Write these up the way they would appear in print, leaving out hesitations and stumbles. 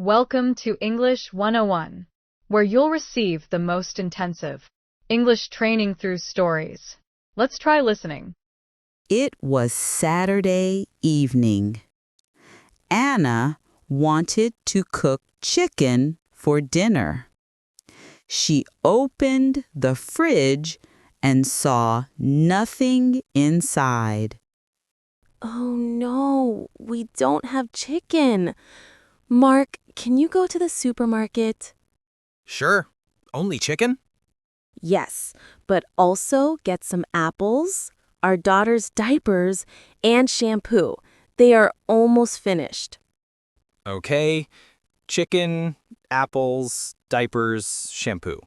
Welcome to English 101, where you'll receive the most intensive English training through stories. Let's try listening. It was Saturday evening. Anna wanted to cook chicken for dinner. She opened the fridge and saw nothing inside. Oh no, we don't have chicken. Mark, can you go to the supermarket? Sure. Only chicken? Yes, but also get some apples, our daughter's diapers, and shampoo. They are almost finished. Okay. Chicken, apples, diapers, shampoo.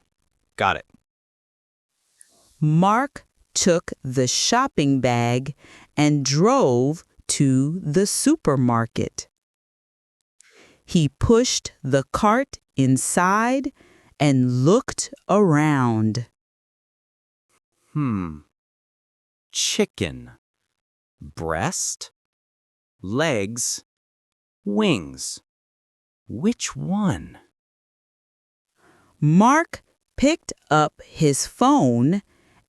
Got it. Mark took the shopping bag and drove to the supermarket. He pushed the cart inside and looked around. Chicken. Breast. Legs. Wings. Which one? Mark picked up his phone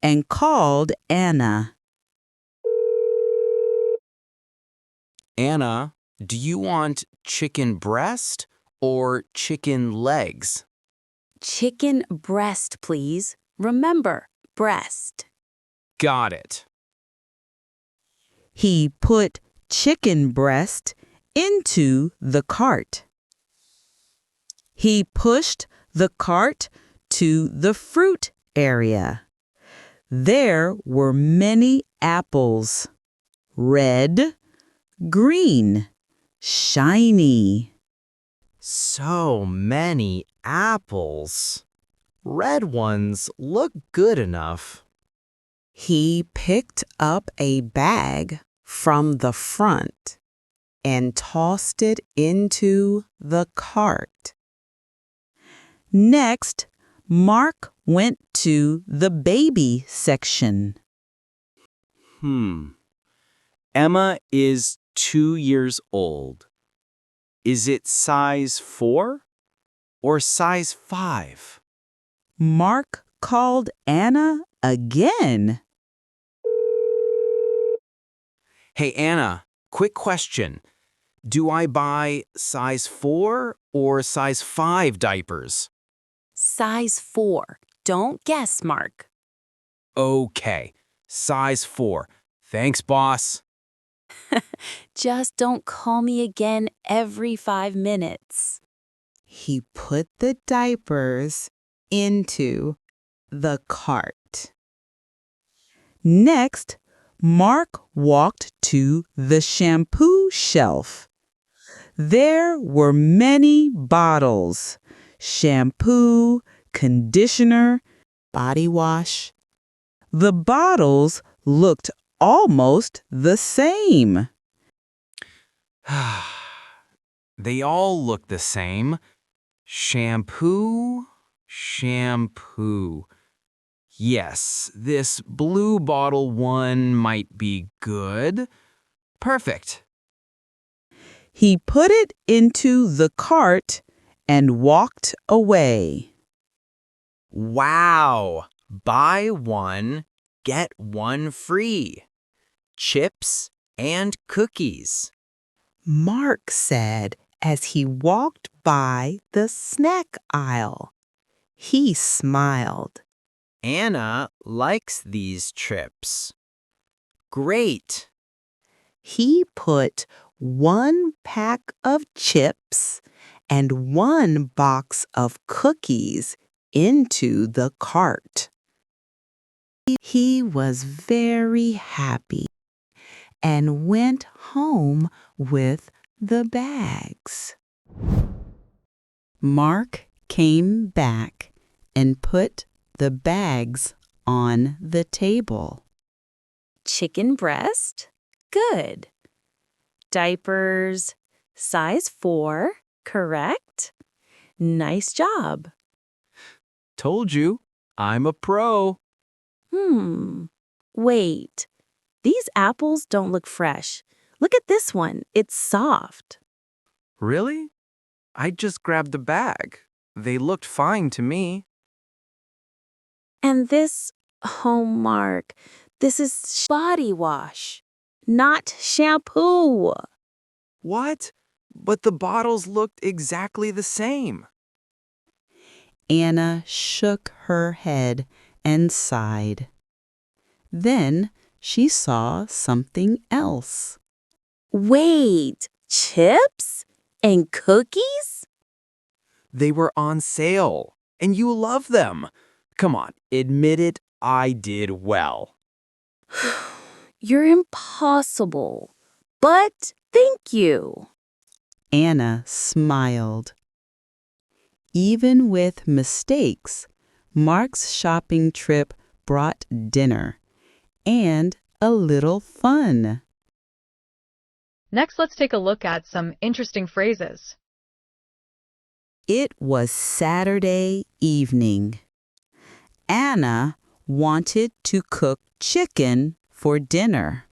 and called Anna. Anna, do you want chicken breast or chicken legs? Chicken breast, please. Remember, breast. Got it. He put chicken breast into the cart. He pushed the cart to the fruit area. There were many apples, red, green, shiny. So many apples. Red ones look good enough. He picked up a bag from the front and tossed it into the cart. Next, Mark went to the baby section. Emma is 2 years old. Is it size 4 or size 5? Mark called Anna again. Hey, Anna, quick question. Do I buy size 4 or size 5 diapers? Size 4. Don't guess, Mark. Okay, size 4. Thanks, boss. Just don't call me again every 5 minutes. He put the diapers into the cart. Next, Mark walked to the shampoo shelf. There were many bottles: shampoo, conditioner, body wash. The bottles looked almost the same. They all look the same. Shampoo, shampoo. Yes, this blue bottle one might be good. Perfect. He put it into the cart and walked away. Wow! Buy one, get one free. Chips and cookies. Mark said as he walked by the snack aisle. He smiled. Anna likes these chips. Great! He put 1 pack of chips and 1 box of cookies into the cart. He was very happy and went home with the bags. Mark came back and put the bags on the table. Chicken breast? Good. Diapers? Size 4, correct? Nice job. Told you, I'm a pro. Wait. These apples don't look fresh. Look at this one. It's soft. Really? I just grabbed the bag. They looked fine to me. And this, oh, Mark, this is body wash, not shampoo. What? But the bottles looked exactly the same. Anna shook her head and sighed. Then she saw something else. Wait, chips and cookies? They were on sale, and you love them. Come on, admit it, I did well. You're impossible. But thank you. Anna smiled. Even with mistakes, Mark's shopping trip brought dinner and a little fun. Next, let's take a look at some interesting phrases. It was Saturday evening. Anna wanted to cook chicken for dinner.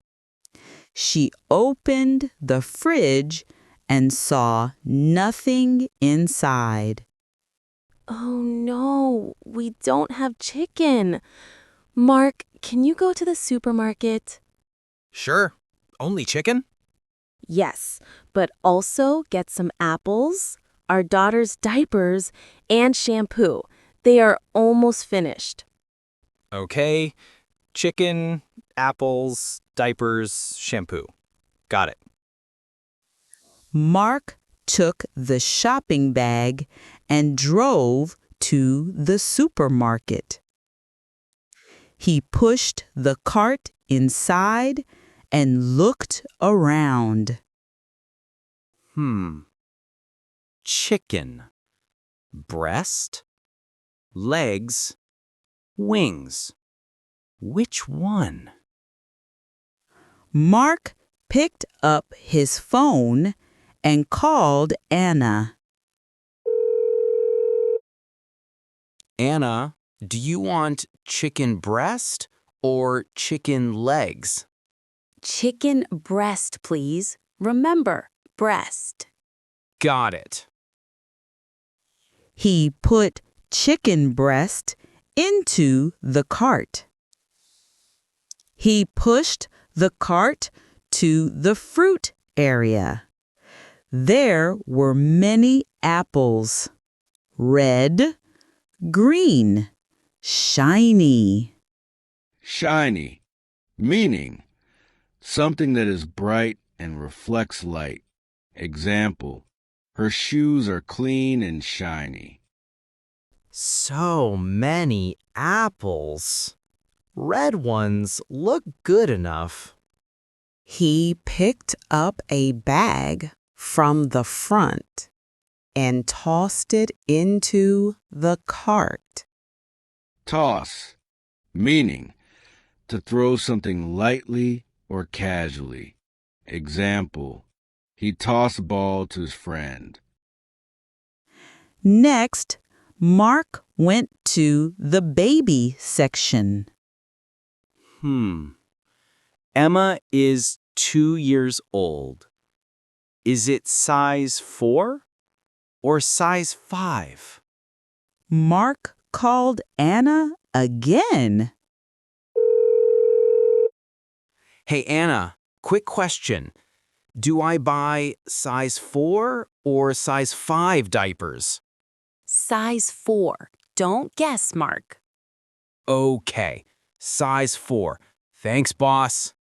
She opened the fridge and saw nothing inside. Oh no, we don't have chicken. Mark, can you go to the supermarket? Sure. Only chicken? Yes, but also get some apples, our daughter's diapers, and shampoo. They are almost finished. Okay. Chicken, apples, diapers, shampoo. Got it. Mark took the shopping bag and drove to the supermarket. He pushed the cart inside and looked around. Chicken. Breast. Legs. Wings. Which one? Mark picked up his phone and called Anna. Anna, do you want chicken breast or chicken legs? Chicken breast, please. Remember, breast. Got it. He put chicken breast into the cart. He pushed the cart to the fruit area. There were many apples. Red, green, shiny. Shiny, meaning something that is bright and reflects light. Example, her shoes are clean and shiny. So many apples. Red ones look good enough. He picked up a bag from the front and tossed it into the cart. Toss, meaning to throw something lightly or casually. Example, he tossed a ball to his friend. Next, Mark went to the baby section. Emma is 2 years old. Is it size 4 or size 5? Mark called Anna again. Hey, Anna, quick question. Do I buy size 4 or size 5 diapers? Size 4. Don't guess, Mark. Okay, size 4. Thanks, boss.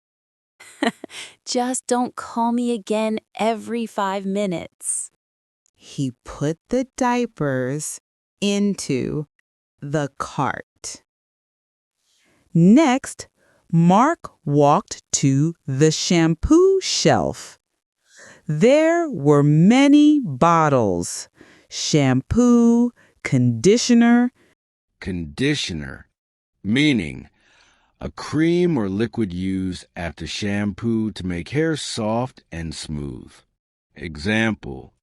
Just don't call me again every 5 minutes. He put the diapers into the cart. Next, Mark walked to the shampoo shelf. There were many bottles: shampoo, conditioner. Conditioner, meaning a cream or liquid used after shampoo to make hair soft and smooth. Example,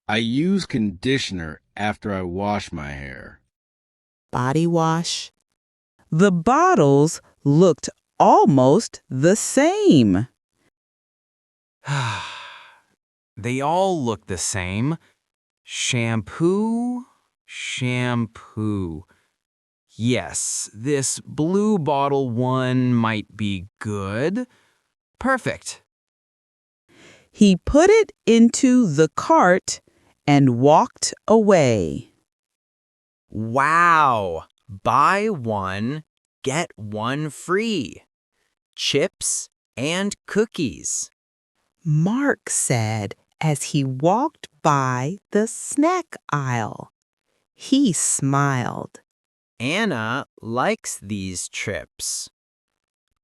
I use conditioner after I wash my hair. Body wash. The bottles looked almost the same. They all look the same. Shampoo, shampoo. Yes, this blue bottle one might be good. Perfect. He put it into the cart and walked away. Wow! Buy one, get one free. Chips and cookies. Mark said as he walked by the snack aisle. He smiled. Anna likes these chips.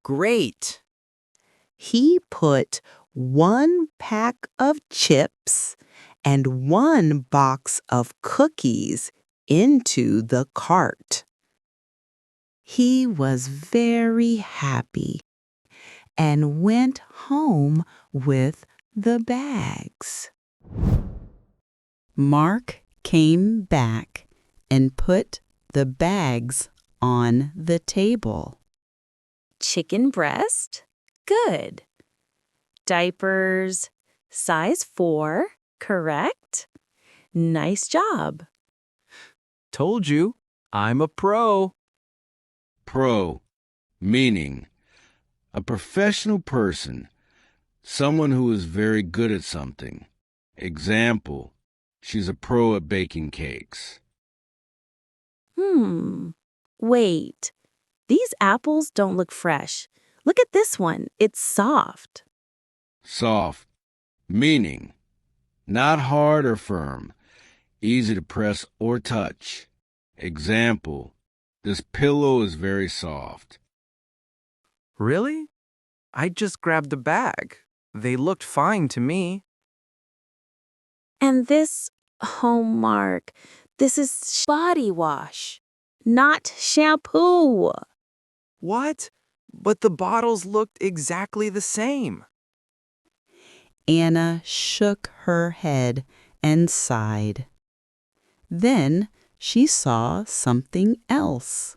Great! He put 1 pack of chips and 1 box of cookies into the cart. He was very happy and went home with the bags. Mark came back and put the bags on the table. Chicken breast? Good. Diapers? Size 4, correct? Nice job. Told you, I'm a pro. Pro, meaning a professional person, someone who is very good at something. Example, she's a pro at baking cakes. Wait. These apples don't look fresh. Look at this one. It's soft. Soft, meaning not hard or firm, easy to press or touch. Example, this pillow is very soft. Really? I just grabbed the bag. They looked fine to me. And this, oh, Mark, this is body wash, not shampoo. What? But the bottles looked exactly the same. Anna shook her head and sighed. Then she saw something else.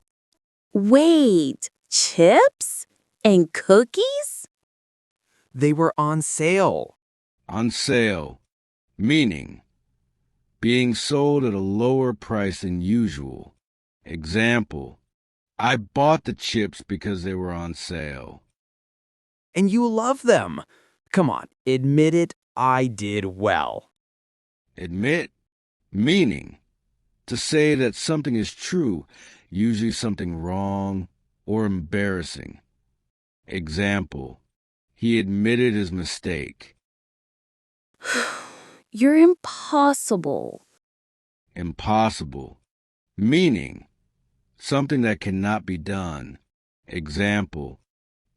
Wait, chips and cookies? They were on sale. On sale, meaning being sold at a lower price than usual. Example, I bought the chips because they were on sale. And you love them. Come on, admit it, I did well. Admit, meaning to say that something is true, usually something wrong or embarrassing. Example, he admitted his mistake. You're impossible. Impossible, meaning something that cannot be done. Example,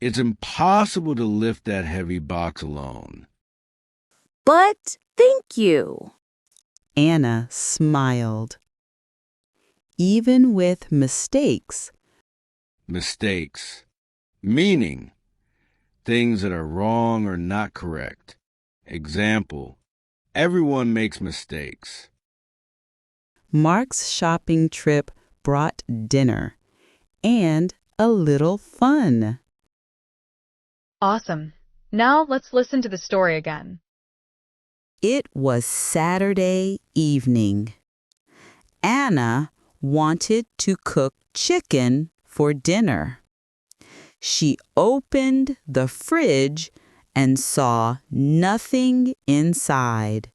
it's impossible to lift that heavy box alone. But thank you. Anna smiled. Even with mistakes, Mistakes, meaning things that are wrong or not correct. Example, everyone makes mistakes. Mark's shopping trip brought dinner and a little fun. Awesome. Now let's listen to the story again. It was Saturday evening. Anna wanted to cook chicken for dinner. She opened the fridge and saw nothing inside.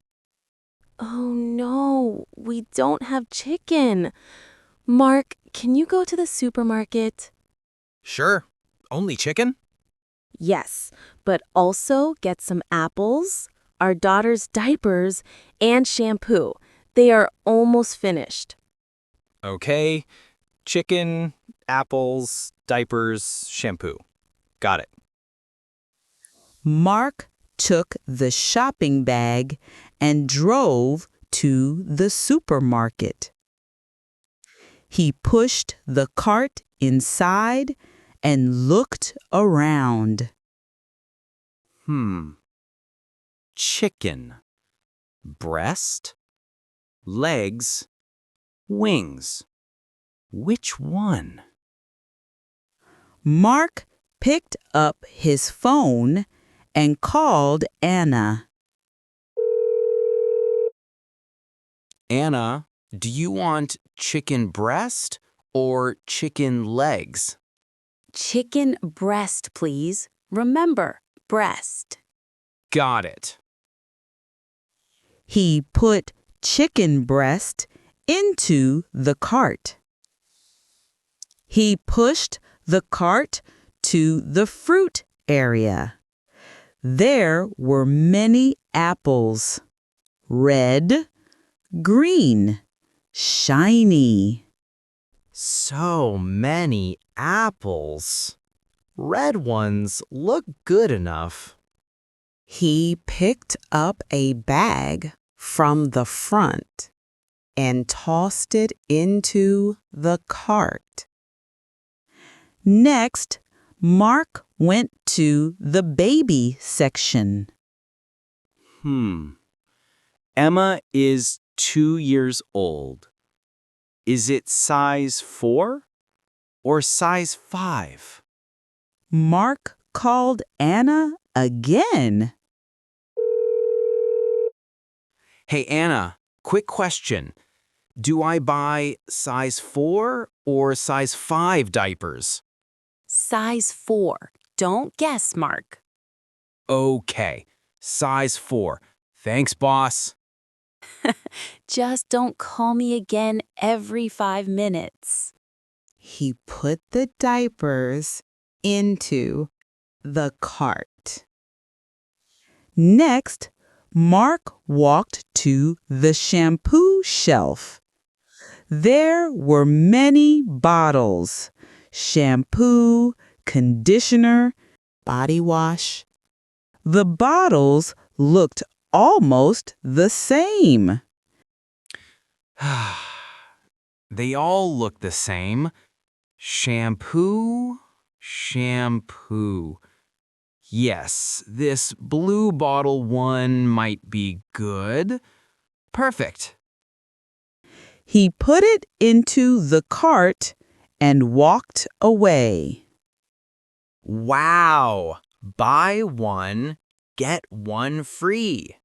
Oh no, we don't have chicken. Mark, can you go to the supermarket? Sure. Only chicken? Yes, but also get some apples, our daughter's diapers, and shampoo. They are almost finished. Okay. Chicken, apples, diapers, shampoo. Got it. Mark took the shopping bag and drove to the supermarket. He pushed the cart inside and looked around. Chicken. Breast. Legs. Wings. Which one? Mark picked up his phone and called Anna. Anna, do you want chicken breast or chicken legs? Chicken breast, please. Remember, breast. Got it. He put chicken breast into the cart. He pushed the cart to the fruit area. There were many apples. Red, green, shiny. So many apples. Red ones look good enough. He picked up a bag from the front and tossed it into the cart. Next, Mark went to the baby section. Emma is 2 years old. Is it size 4 or size 5? Mark called Anna again. Hey, Anna, quick question. Do I buy size 4 or size 5 diapers? Size 4. Don't guess, Mark. Okay, size 4. Thanks, boss. Just don't call me again every 5 minutes. He put the diapers into the cart. Next, Mark walked to the shampoo shelf. There were many bottles: shampoo, conditioner, body wash. The bottles looked almost the same. They all look the same. Shampoo, shampoo. Yes, this blue bottle one might be good. Perfect. He put it into the cart and walked away. Wow! Buy one, get one free.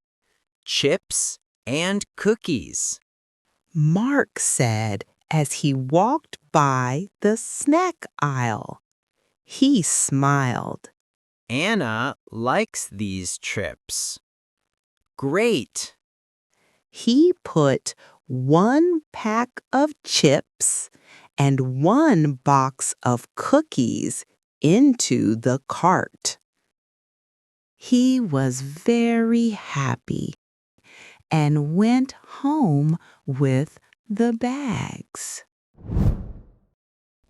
Chips and cookies. Mark said as he walked by the snack aisle. He smiled. Anna likes these trips. Great! He put 1 pack of chips and 1 box of cookies into the cart. He was very happy and went home with the bags.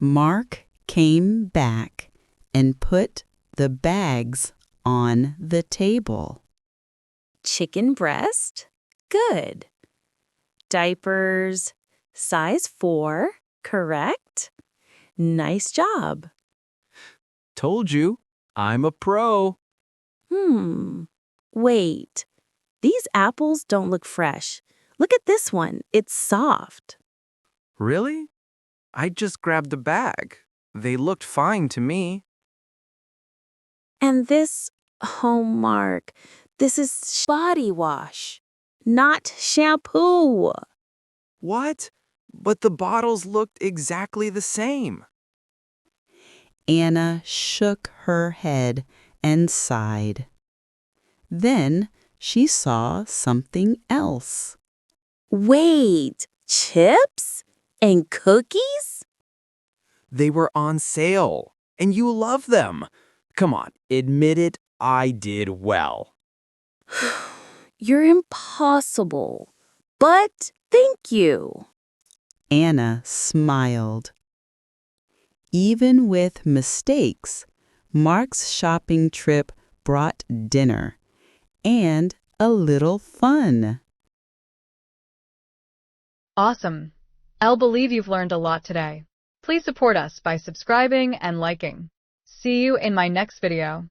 Mark came back and put the bags on the table. Chicken breast? Good. Diapers? Size 4, correct? Nice job. Told you, I'm a pro. Wait. These apples don't look fresh. Look at this one. It's soft. Really? I just grabbed the bag. They looked fine to me. And this, oh, Mark, this is body wash, not shampoo. What? But the bottles looked exactly the same. Anna shook her head and sighed. Then she saw something else. Wait, chips and cookies? They were on sale, and you love them. Come on, admit it, I did well. You're impossible. But thank you. Anna smiled. Even with mistakes, Mark's shopping trip brought dinner and a little fun. Awesome. I'll believe you've learned a lot today. Please support us by subscribing and liking. See you in my next video.